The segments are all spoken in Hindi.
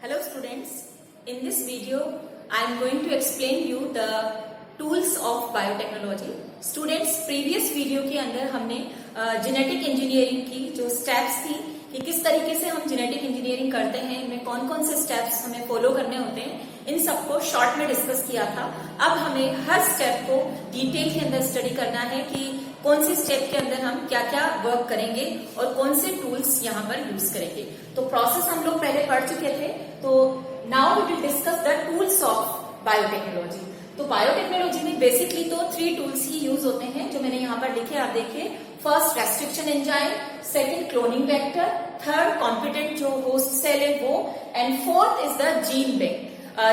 Hello students, in this video I am going to explain you the tools of biotechnology. Students, previous video के अंदर हमने जेनेटिक इंजीनियरिंग की जो स्टेप्स थी कि किस तरीके से हम जेनेटिक इंजीनियरिंग करते हैं, इनमें कौन कौन से स्टेप्स हमें फॉलो करने होते हैं, इन सबको शॉर्ट में डिस्कस किया था। अब हमें हर स्टेप को डिटेल के अंदर स्टडी करना है कि कौन सी स्टेप के अंदर हम क्या क्या वर्क करेंगे और कौन से टूल्स यहाँ पर यूज करेंगे। तो प्रोसेस हम लोग पहले पढ़ चुके थे, तो now we will discuss the tools of biotechnology. तो बायोटेक्नोलॉजी में बेसिकली तो 3 टूल्स ही यूज होते हैं जो मैंने यहाँ पर लिखे, आप देखिए। First restriction enzyme, second cloning vector, third competent जो होस्ट सेल है वो, and fourth is the gene bank.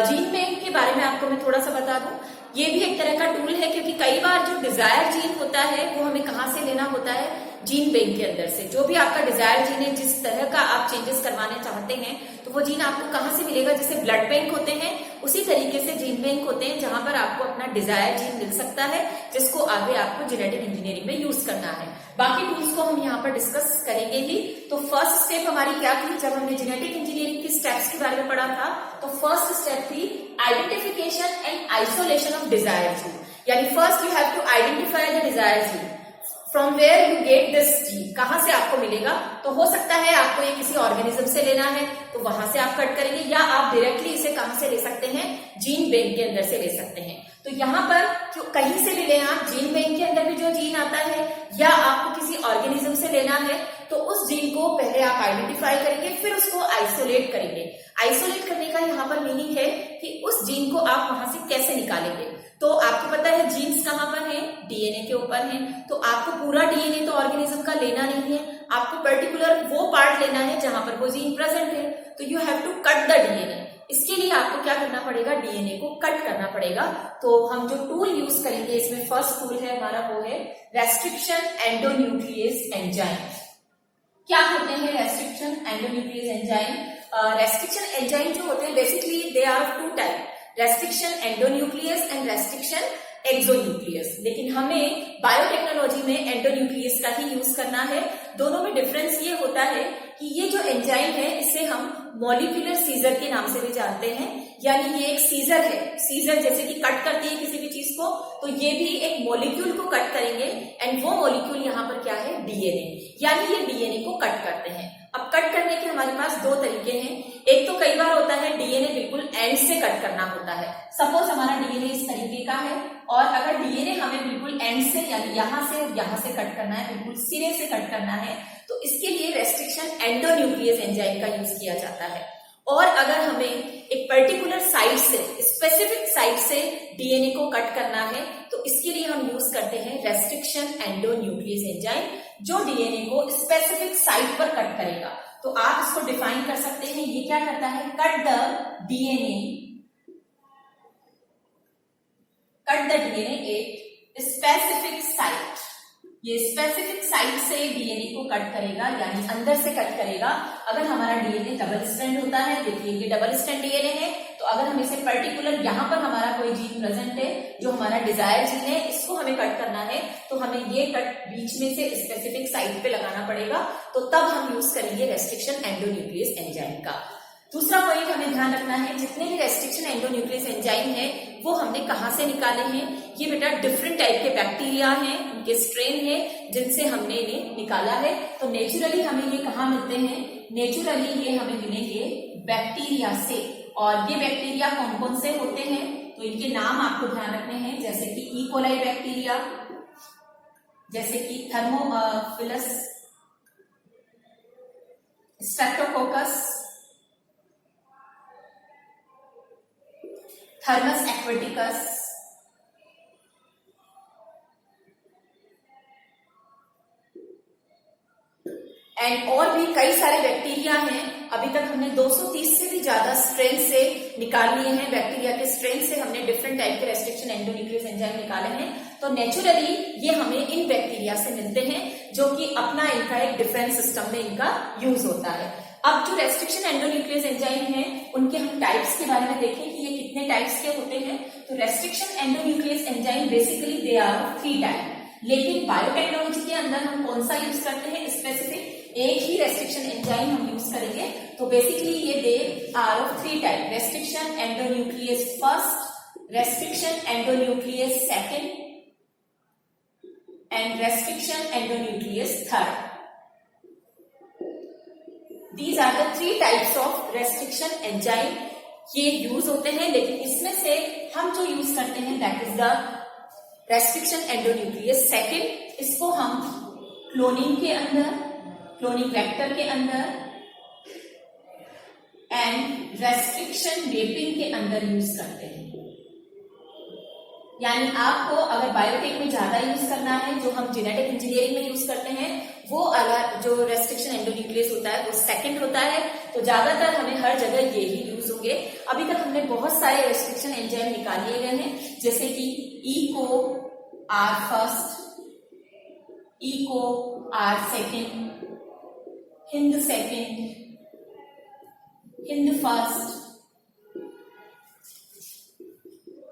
Gene bank के बारे में आपको मैं थोड़ा सा बता दूं, ये भी एक तरह का टूल है क्योंकि कई बार जो डिजायर जीन होता है वो हमें कहाँ से लेना होता है, जीन बैंक के अंदर से। जो भी आपका डिजायर जीन है, जिस तरह का आप चेंजेस करवाने चाहते हैं, तो वो जीन आपको कहाँ से मिलेगा। जैसे ब्लड बैंक होते हैं उसी तरीके से जीन बैंक होते हैं जहां पर आपको अपना डिजायर जीन मिल सकता है जिसको आगे आपको जेनेटिक इंजीनियरिंग में यूज करना है। बाकी टूल्स को हम यहाँ पर डिस्कस करेंगे ही। तो फर्स्ट स्टेप हमारी क्या थी, जब हमने जेनेटिक इंजीनियरिंग की स्टेप्स के बारे में पढ़ा था, तो फर्स्ट स्टेप थी identification and isolation of desire gene. यानी first you have to identify the desire gene, from where you get this gene, कहां से आपको मिलेगा। तो हो सकता है आपको ये किसी ऑर्गेनिज्म से लेना है तो वहां से आप कट करेंगे, या आप डायरेक्टली इसे कहां से ले सकते हैं, जीन बैंक के अंदर से ले सकते हैं। तो यहाँ पर जो कहीं से भी लें आप, जीन बैंक के अंदर भी जो जीन आता है या आपको किसी ऑर्गेनिज्म से लेना है, तो उस जीन को पहले आप आइडेंटिफाई करेंगे, फिर उसको आइसोलेट करेंगे। आइसोलेट करने का यहाँ पर मीनिंग है कि उस जीन को आप वहां से कैसे निकालेंगे। तो आपको पता है जीन्स कहाँ पर है, डीएनए के ऊपर है। तो आपको पूरा डीएनए तो ऑर्गेनिज्म का लेना नहीं है, आपको पर्टिकुलर वो पार्ट लेना है जहां पर वो जीन प्रेजेंट है। तो you have to cut the DNA. इसके लिए आपको क्या करना पड़ेगा, डीएनए को कट करना पड़ेगा। तो हम जो टूल यूज करेंगे इसमें फर्स्ट टूल है हमारा वो है रेस्ट्रिक्शन एंडोन्यूक्लियस एंजाइम। क्या होते हैं restriction endonuclease enzyme? Restriction enzyme जो होते हैं basically they are of 2 type, restriction endonuclease and restriction exonuclease. लेकिन हमें बायोटेक्नोलॉजी में एंडोन्यूक्लियस का ही यूज करना है। दोनों में डिफरेंस ये होता है कि ये जो एंजाइम है इसे हम मॉलिक्यूलर सीजर के नाम से भी जानते हैं। यानी ये एक सीजर है, सीजर जैसे कि कट करती है किसी भी चीज को, तो ये भी एक मॉलिक्यूल को कट करेंगे, एंड वो मॉलिक्यूल यहाँ पर क्या है, डीएनए। यानी ये डीएनए को कट करते हैं। अब कट करने के हमारे पास 2 तरीके हैं। एक तो कई बार होता है डीएनए बिल्कुल एंड से कट करना होता है। सपोज हमारा डीएनए इस तरीके का है और अगर डीएनए हमें बिल्कुल एंड से यानी यहां से और यहां से कट करना है, बिल्कुल सिरे से कट करना है, तो इसके लिए रेस्ट्रिक्शन एंडोन्यूक्लियस एंजाइम का यूज किया जाता है। और अगर हमें एक पर्टिकुलर साइट से, स्पेसिफिक साइट से डीएनए को कट करना है, तो इसके लिए हम यूज करते हैं रेस्ट्रिक्शन एंडोन्यूक्लियस एंजाइम, जो डीएनए को स्पेसिफिक साइट पर कट करेगा। तो आप इसको डिफाइन कर सकते हैं, ये क्या करता है, कट द डीएनए एक स्पेसिफिक साइट। ये स्पेसिफिक साइट से डीएनए को कट करेगा, यानी अंदर से कट करेगा। अगर हमारा डीएनए डबल स्ट्रैंड होता है, देखिए ये डबल स्ट्रैंड डीएनए है, तो अगर हम इसे पर्टिकुलर यहाँ पर हमारा कोई जीन प्रेजेंट है जो हमारा डिजायर जीन है, इसको हमें कट करना है, तो हमें ये कट बीच में से स्पेसिफिक साइट पे लगाना पड़ेगा। तो तब हम यूज करेंगे रेस्ट्रिक्शन एंडोन्यूक्लियस एंजाइम का। दूसरा पॉइंट हमें ध्यान रखना है, जितने भी रेस्ट्रिक्शन एंडोन्यूक्लियस एंजाइम है वो हमने कहाँ से निकाले हैं। ये बेटा डिफरेंट टाइप के बैक्टीरिया हैं, उनके स्ट्रेन है जिनसे हमने इन्हें निकाला है। तो नेचुरली हमें ये कहाँ मिलते हैं, नेचुरली ये हमें मिलेंगे बैक्टीरिया से। और ये बैक्टीरिया कौन कौन से होते हैं, तो इनके नाम आपको ध्यान रखने हैं, जैसे कि ई कोलाई बैक्टीरिया, जैसे कि thermophilus, Streptococcus, Thermus aquaticus, and और भी कई सारे बैक्टीरिया हैं। अभी तक हमने 230 से भी ज्यादा स्ट्रेन से निकाल लिए हैं, बैक्टीरिया के स्ट्रेन से हमने डिफरेंट टाइप के रेस्ट्रिक्शन एंडोन्यूक्लियस एंजाइम निकाले हैं। तो नेचुरली ये हमें इन बैक्टीरिया से मिलते हैं जो कि अपना इनका एक डिफरेंट सिस्टम में इनका यूज होता है। अब जो रेस्ट्रिक्शन एंडोन्यूक्लियस एंजाइम है उनके हम टाइप्स के बारे में देखें कि ये कितने टाइप्स के होते हैं। तो restriction endonuclease enzyme basically they are 3 type, लेकिन बायोटेक्नोलॉजी के अंदर हम कौन सा यूज करते हैं, स्पेसिफिक एक ही रेस्ट्रिक्शन एंजाइम हम यूज करेंगे। तो बेसिकली ये they are of three type, restriction endonuclease first, restriction endonuclease second and restriction endonuclease third. These are the three types of restriction enzyme. ये यूज होते हैं, लेकिन इसमें से हम जो यूज करते हैं that is the restriction endonuclease second. इसको हम क्लोनिंग के अंदर, क्लोनिंग वेक्टर के अंदर एंड रेस्ट्रिक्शन रेपिंग के अंदर यूज करते हैं. यानी आपको अगर बायोटेक में ज्यादा यूज करना है, जो हम जेनेटिक इंजीनियरिंग में यूज करते हैं, वो अगर जो रेस्ट्रिक्शन एंडोन्यूक्लियस होता है वो सेकंड होता है, तो ज्यादातर हमें हर जगह ये ही यूज होंगे. अभी तक हमने बहुत सारे रेस्ट्रिक्शन एंजाइम निकाल लिए गए हैं, जैसे कि Eco R first, Eco R second, Hind second, Hind first.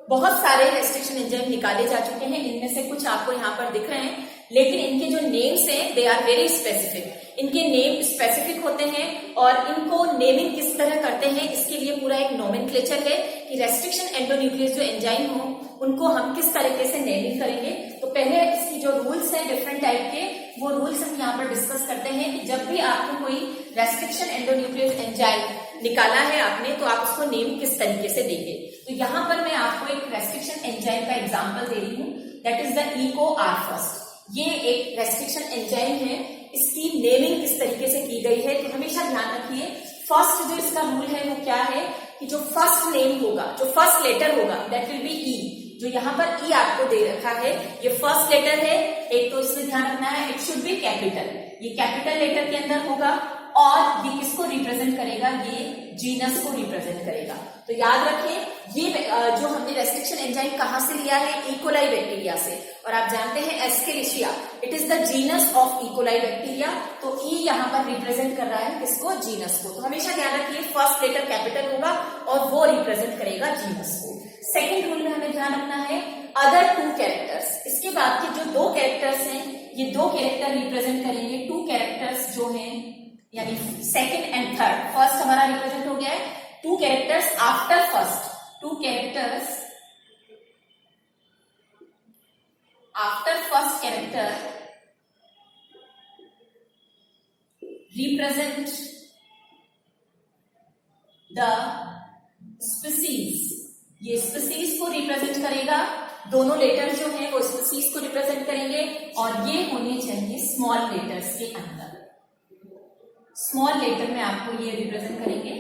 बहुत सारे रेस्ट्रिक्शन एंजाइम निकाले जा चुके हैं. इनमें से कुछ आपको यहाँ पर दिख रहे हैं, लेकिन इनके जो नेम्स हैं दे आर वेरी स्पेसिफिक. इनके नेम स्पेसिफिक होते हैं और इनको नेमिंग किस तरह करते हैं इसके लिए पूरा एक नोमेनक्लेचर है कि रेस्ट्रिक्शन एंडोन्यूक्लियस जो एंजाइम हो उनको हम किस तरीके से नेमिंग करेंगे. तो पहले इसकी जो रूल्स हैं डिफरेंट टाइप के, वो रूल्स हम यहाँ पर डिस्कस करते हैं कि जब भी आपको कोई रेस्ट्रिक्शन एंडोन्यूक्लियस एंजाइम निकाला है आपने, तो आप उसको नेम किस तरीके से देंगे. तो यहाँ पर मैं आपको एक रेस्ट्रिक्शन एंजाइम का एग्जांपल दे रही हूँ, that is the Eco R first. ये एक रेस्ट्रिक्शन एंजाइम है, इसकी नेमिंग किस तरीके से की गई है. तो हमेशा ध्यान रखिए, फर्स्ट जो इसका रूल है वो क्या है कि जो फर्स्ट नेम होगा, जो फर्स्ट लेटर होगा दैट विल बी ई. जो यहाँ पर ई आपको दे रखा है ये फर्स्ट लेटर है, एक तो इसमें ध्यान रखना है इट शुड बी कैपिटल. ये कैपिटल लेटर के अंदर होगा और ये किसको रिप्रेजेंट करेगा, ये जीनस को रिप्रेजेंट करेगा. तो याद रखें ये जो हमने रेस्ट्रिक्शन एंजाइम कहां से लिया है, इकोलाई बैक्टीरिया से. और आप जानते हैं Escherichia it is the genus of E coli bacteria. तो ई यहाँ पर रिप्रेजेंट कर रहा है किसको, जीनस को. तो हमेशा ध्यान रखिए फर्स्ट लेटर कैपिटल होगा और वो रिप्रेजेंट करेगा जीनस को. सेकेंड रूल में हमें ध्यान रखना है अदर टू कैरेक्टर्स. इसके बाद के जो दो कैरेक्टर्स हैं ये दो कैरेक्टर रिप्रेजेंट करेंगे, टू कैरेक्टर्स जो हैं यानी सेकेंड एंड थर्ड. फर्स्ट हमारा रिप्रेजेंट हो गया है, two characters after first, two characters after first character represent the species. ये स्पीसीज को रिप्रेजेंट करेगा, दोनों लेटर जो हैं वो स्पीसीज को रिप्रेजेंट करेंगे और ये होने चाहिए स्मॉल लेटर्स के अंदर. स्मॉल लेटर में आपको ये रिप्रेजेंट करेंगे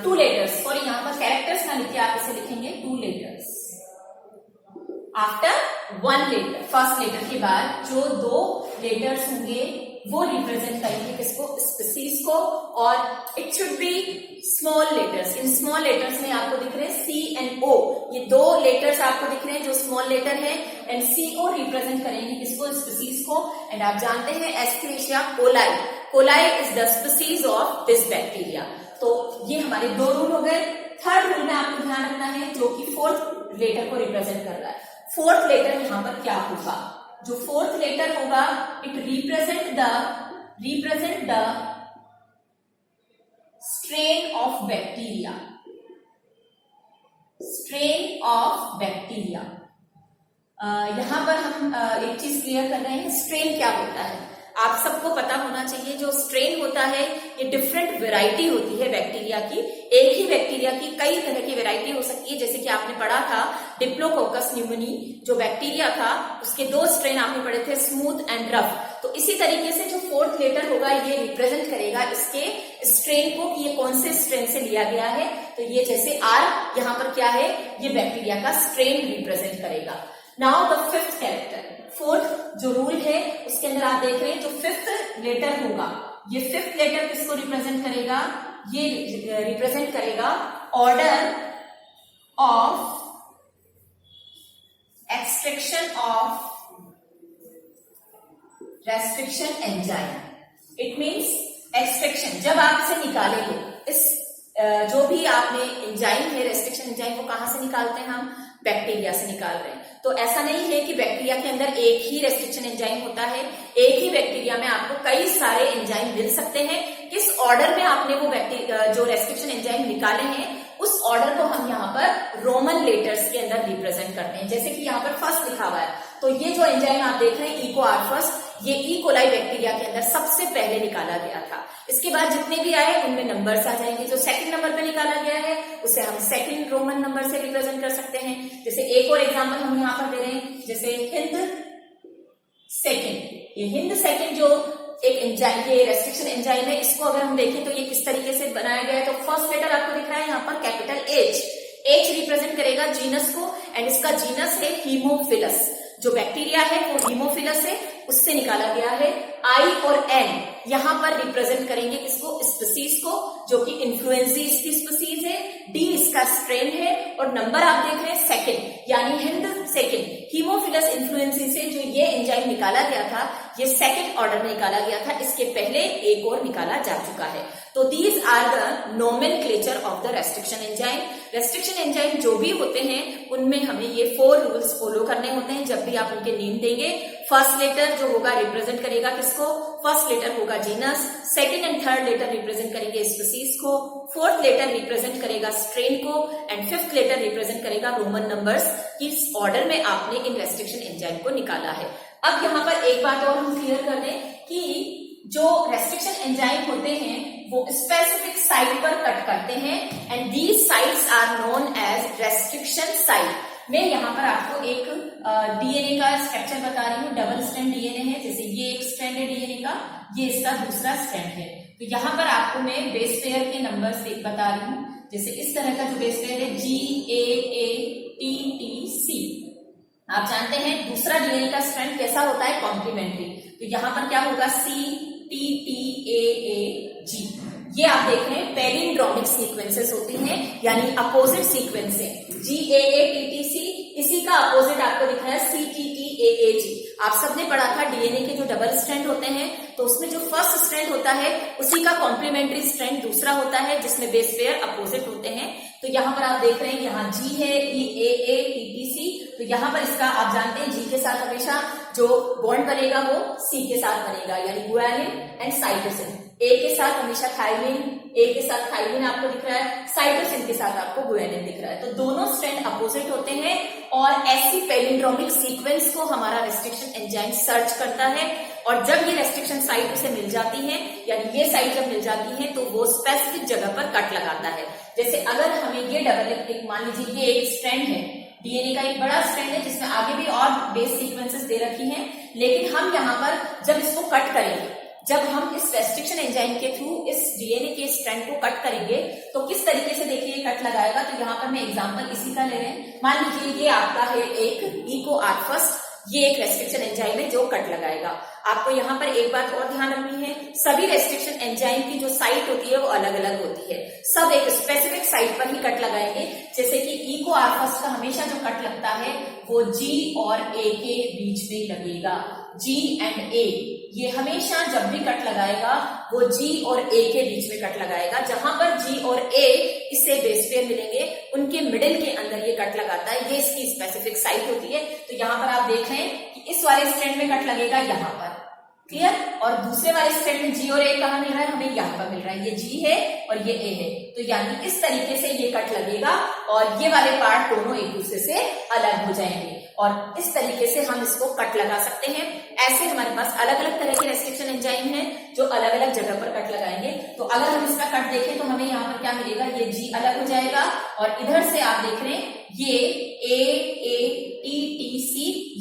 टू लेटर्स. और यहाँ पर कैरेक्टर्स ना लिखिए, आप इसे लिखेंगे two letters after one letter. First letter के बाद जो दो लेटर्स होंगे वो रिप्रेजेंट करेंगे किसको, स्पीसीज को. और it should be small letters. In small letters में आपको दिख रहे हैं सी एंड ओ, ये दो लेटर्स आपको दिख रहे हैं जो स्मॉल लेटर है. एंड सी ओ रिप्रेजेंट करेंगे किसको, स्पीसीज को. एंड आप जानते हैं Escherichia coli, coli is the species of this bacteria. तो ये हमारे दो रूल हो गए. थर्ड रूल में आपको ध्यान रखना है जो कि फोर्थ लेटर को रिप्रेजेंट कर रहा है. फोर्थ लेटर यहाँ पर क्या होगा, जो फोर्थ लेटर होगा it represent the strain of bacteria, strain of bacteria. यहां पर हम एक चीज क्लियर कर रहे हैं, स्ट्रेन क्या होता है आप सबको पता होना चाहिए. जो स्ट्रेन होता है ये डिफरेंट वैरायटी होती है बैक्टीरिया की. एक ही बैक्टीरिया की कई तरह की वैरायटी हो सकती है. जैसे कि आपने पढ़ा था डिप्लोकोकस न्यूमोनी जो बैक्टीरिया था उसके दो स्ट्रेन आपने पढ़े थे, स्मूथ एंड रफ. तो इसी तरीके से जो फोर्थ लेटर होगा ये रिप्रेजेंट करेगा इसके स्ट्रेन को कि ये कौन से स्ट्रेन से लिया गया है. तो ये जैसे आर यहाँ पर क्या है, ये बैक्टीरिया का स्ट्रेन रिप्रेजेंट करेगा. Now the fifth character, fourth जो रूल है उसके अंदर आप देख रहे हैं जो फिफ्थ लेटर होगा, ये फिफ्थ लेटर किसको रिप्रेजेंट करेगा, ये रिप्रेजेंट करेगा order of extraction of restriction enzyme. It means extraction, जब आप इसे निकालेंगे इस जो भी आपने एंजाइम है रेस्ट्रिक्शन एंजाइम को कहां से निकालते हैं, हम बैक्टीरिया से निकाल रहे हैं. तो ऐसा नहीं है कि बैक्टीरिया के अंदर एक ही रेस्ट्रिक्शन एंजाइम होता है. एक ही बैक्टीरिया में आपको कई सारे एंजाइम मिल सकते हैं, किस ऑर्डर में आपने वो जो रेस्ट्रिक्शन एंजाइम निकाले हैं उस ऑर्डर को हम यहाँ पर रोमन लेटर्स के अंदर रिप्रेजेंट करते हैं। जैसे कि यहाँ पर फर्स्ट लिखा हुआ है, तो ये जो एंजाइम आप देख रहे हैं इकोआर फर्स्ट, ये ई कोलाई बैक्टीरिया के अंदर सबसे पहले निकाला गया था। इसके बाद जितने भी आए उनमें नंबर्स आ जाएंगे। जो सेकंड नंबर पे निकाला गया है उसे हम सेकंड रोमन नंबर से रिप्रेजेंट कर सकते हैं। जैसे एक और एग्जांपल हम यहाँ पर दे रहे हैं, जैसे हिंद सेकंड। ये हिंद सेकंड जो एक एंजाइम, ये रेस्ट्रिक्शन एंजाइम है, इसको अगर हम देखें तो ये किस तरीके से बनाया गया है, तो फर्स्ट लेटर आपको दिख रहा है यहाँ पर कैपिटल एच। एच रिप्रेजेंट करेगा जीनस को, एंड इसका जीनस है हीमोफिलस। जो बैक्टीरिया है वो हीमोफिलस है, उससे निकाला गया है। आई और एन यहाँ पर रिप्रेजेंट करेंगे किसको, स्पीसीज को, जो कि इन्फ्लुएंजा इसकी स्पीसीज है। डी इसका स्ट्रेन है, और नंबर आप देख रहे हैं सेकंड, यानी हिंद सेकंड। हीमोफिलस इन्फ्लुएंजा से जो ये एंजाइम निकाला गया था, ये सेकंड ऑर्डर में निकाला गया था। इसके पहले एक और निकाला जा चुका है। तो these are the nomenclature of the restriction enzyme. Restriction enzyme जो भी होते हैं उनमें हमें ये 4 रूल्स फॉलो करने होते हैं जब भी आप उनके नेम देंगे। फर्स्ट लेटर जो होगा रिप्रेजेंट करेगा किसको, फर्स्ट लेटर होगा genus, second and third letter represent करेंगे स्पीसीज को, फोर्थ लेटर रिप्रेजेंट करेगा स्ट्रेन को, एंड फिफ्थ लेटर रिप्रेजेंट करेगा रोमन नंबर्स। किस ऑर्डर में आपने इन रेस्ट्रिक्शन एंजाइम को निकाला है। अब यहाँ पर एक बात और हम क्लियर कर दें कि जो रेस्ट्रिक्शन एंजाइम होते हैं वो स्पेसिफिक साइट पर कट करते हैं, and these sites are known as restriction site. मैं यहाँ पर आपको एक डीएनए का स्ट्रक्चर बता रही हूँ। डबल स्ट्रैंड डीएनए है, जैसे ये एक स्ट्रैंड है डीएनए का, ये इसका दूसरा स्ट्रैंड है। तो यहाँ पर आपको मैं बेस पेयर के नंबर्स बता रही हूँ। जैसे इस तरह का जो बेस पेयर है GAATTC। आप जानते हैं दूसरा डीएनए का स्ट्रैंड कैसा होता है, कॉम्प्लीमेंट्री। तो यहाँ पर क्या होगा CTTAAG। ये आप देख रहे हैं पैलिंड्रोमिक सीक्वेंसेस होती हैं, यानी अपोजिट सीक्वेंस है। GAATTC, इसी का अपोजिट आपको दिख रहा है CTTAAG। आप सबने पढ़ा था डीएनए के जो डबल स्ट्रैंड होते हैं, तो उसमें जो फर्स्ट स्ट्रैंड होता है उसी का कॉम्प्लीमेंट्री स्ट्रैंड दूसरा होता है, जिसमें बेस पेयर अपोजिट होते हैं। तो यहाँ पर आप देख रहे हैं, यहाँ G है, EAATTC। तो यहाँ पर इसका आप जानते हैं G के साथ हमेशा जो बॉन्ड बनेगा वो C के साथ बनेगा, यानी गुआनिन एंड साइटोसिन। A के साथ हमेशा थायमिन, A के साथ थायमिन आपको दिख रहा है, साइटोसिन के साथ आपको गुआनिन दिख रहा है। तो दोनों स्ट्रैंड अपोजिट होते हैं, और ऐसी पैलिंड्रोमिक सीक्वेंस को हमारा रेस्ट्रिक्शन एंजाइम सर्च करता है। और जब ये रेस्ट्रिक्शन साइट उसे मिल जाती है, यानी ये साइट जब मिल जाती है, तो वो स्पेसिफिक जगह पर कट लगाता है। जैसे अगर हमें ये डबल, मान लीजिए ये एक स्ट्रैंड है डीएनए का, एक बड़ा स्ट्रैंड है जिसमें आगे भी और बेस सीक्वेंसेस दे रखी हैं, लेकिन हम यहाँ पर जब इसको कट करेंगे, जब हम इस रेस्ट्रिक्शन एंजाइम के थ्रू इस डीएनए के स्ट्रैंड को कट करेंगे, तो किस तरीके से देखिए कट लगाएगा। तो यहाँ पर मैं एग्जांपल इसी का ले रहे हैं। मान लीजिए ये आपका है एक इकोआर फर्स्ट, ये एक रेस्ट्रिक्शन एंजाइम है जो कट लगाएगा। आपको यहाँ पर एक बात और ध्यान रखनी है, सभी रेस्ट्रिक्शन एंजाइम की जो साइट होती है वो अलग अलग होती है। सब एक स्पेसिफिक साइट पर ही कट लगाएंगे। जैसे कि इकोआर फर्स्ट का हमेशा जो कट लगता है वो G और A के बीच में लगेगा। G एंड A, ये हमेशा जब भी कट लगाएगा वो G और A के बीच में कट लगाएगा। जहां पर G और A इससे बेस पेयर मिलेंगे, उनके मिडिल के अंदर ये कट लगाता है। ये इसकी स्पेसिफिक साइट होती है। तो यहाँ पर आप देख रहे हैं कि इस वाले स्ट्रैंड में कट लगेगा यहाँ पर, क्लियर। और दूसरे वाले स्ट्रैंड में G और A कहाँ मिल रहा है, हमें यहाँ पर मिल रहा है। ये G है और ये A है, तो यानी इस तरीके से ये कट लगेगा और ये वाले पार्ट दोनों एक दूसरे से अलग हो जाएंगे, और इस तरीके से हम इसको कट लगा सकते हैं। ऐसे हमारे पास अलग अलग तरह के रेस्ट्रिक्शन एंजाइम हैं जो अलग अलग जगह पर कट लगाएंगे। तो अगर हम इसका कट देखें तो हमें यहाँ पर क्या मिलेगा, ये G अलग हो जाएगा, और इधर से आप देख रहे हैं ये AATTC,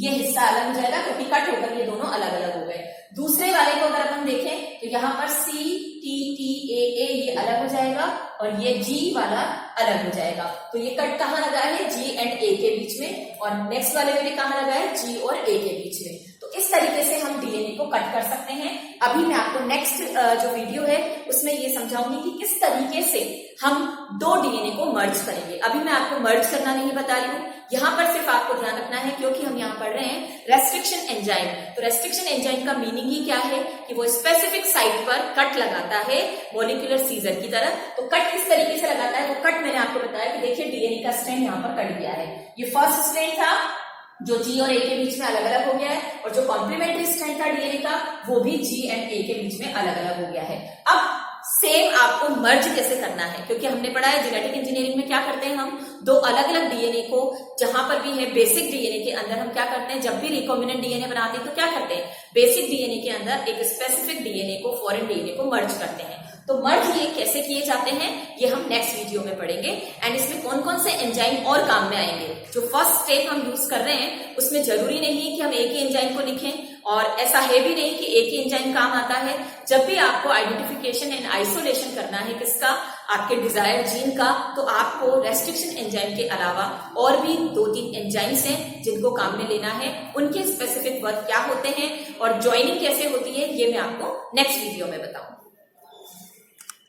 ये हिस्सा अलग हो जाएगा क्योंकि कट होकर ये दोनों अलग अलग हो गए। दूसरे वाले को अगर हम देखें तो यहाँ पर CTTAA ये अलग हो जाएगा और ये G वाला अलग हो जाएगा। तो ये कट कहाँ लगा है, G एंड A के बीच में, और नेक्स्ट वाले में भी कहाँ लगा है, G और A के बीच में। तो इस तरीके से हम डीएनए को कट कर सकते हैं। अभी मैं आपको नेक्स्ट जो वीडियो है उसमें ये समझाऊंगी कि किस तरीके से हम दो डीएनए को मर्ज करेंगे। अभी मैं आपको मर्ज करना नहीं बता रही हूँ, यहाँ पर सिर्फ आपको ध्यान रखना है क्योंकि हम यहाँ पढ़ रहे हैं रेस्ट्रिक्शन एंजाइम। तो रेस्ट्रिक्शन एंजाइम का मीनिंग ही क्या है कि वो स्पेसिफिक साइट पर कट लगाता है मॉलिक्यूलर सीजर की तरह। तो कट किस तरीके से लगाता है, वो कट मैंने आपको बताया कि देखिए डीएनए का स्ट्रैंड यहाँ पर कट गया है। ये फर्स्ट स्ट्रैंड था जो G और A के बीच में अलग अलग हो गया है, और जो कॉम्प्लीमेंट्री स्ट्रैंड था डीएनए का वो भी G एंड A के बीच में अलग अलग हो गया है। अब सेम आपको मर्ज कैसे करना है, क्योंकि हमने पढ़ा है जेनेटिक इंजीनियरिंग में क्या करते हैं हम, दो अलग अलग डीएनए को, जहां पर भी है बेसिक डीएनए के अंदर हम क्या करते हैं, जब भी रिकॉम्बिनेंट डीएनए बनाते हैं तो क्या करते हैं, बेसिक डीएनए के अंदर एक स्पेसिफिक डीएनए को, फॉरेन डीएनए को मर्ज करते हैं। तो मर्ज ये कैसे किए जाते हैं ये हम नेक्स्ट वीडियो में पढ़ेंगे। एंड इसमें कौन कौन से एंजाइम और काम में आएंगे। जो फर्स्ट स्टेप हम यूज कर रहे हैं उसमें जरूरी नहीं है कि हम एक ही एंजाइम को लिखें, और ऐसा है भी नहीं कि एक ही एंजाइम काम आता है। जब भी आपको आइडेंटिफिकेशन एंड आइसोलेशन करना है किसका, आपके डिजायर जीन का, तो आपको रेस्ट्रिक्शन एंजाइम के अलावा और भी 2-3 एंजाइम्स हैं जिनको काम में लेना है। उनके स्पेसिफिक वर्क क्या होते हैं और ज्वाइनिंग कैसे होती है ये मैं आपको नेक्स्ट वीडियो में बताऊंगी।